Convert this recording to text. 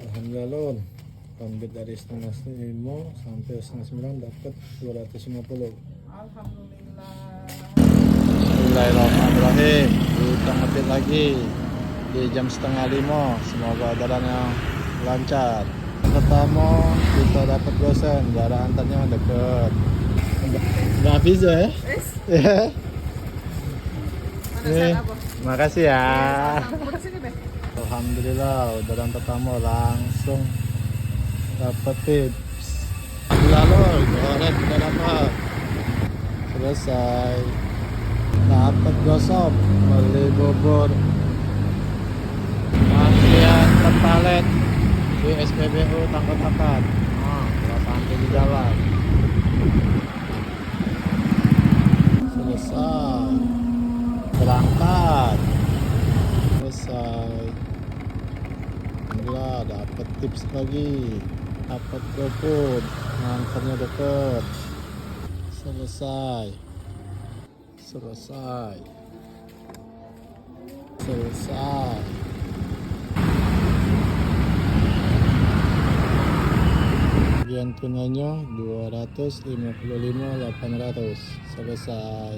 Alhamdulillah Lun, konbit dari setengah 5 sampai setengah 9 dapat 250. Alhamdulillah. Bismillahirrahmanirrahim. Kita ngetik lagi di jam setengah 5. Semoga jalannya lancar. Pertama kita dapat gosen, jarak antarnya deket. Nggak bisa ya? Wes, Ya. mana Nih, sana, Bos? makasih ya. Sama sini, Beh. Alhamdulillah, udah yang pertama langsung dapat tips. Lalu, goreng udah dapat. Selesai. Dapat gosok, beli bubur. Masih terpalet di SPBU Tangkot-Tangkot. Sampai di jalan. Selesai. Berangkat. Selesai. Alhamdulillah dapat tips lagi, dapat GoFood, nganternya deket. Selesai. Bagian tunainya 255.800. Selesai.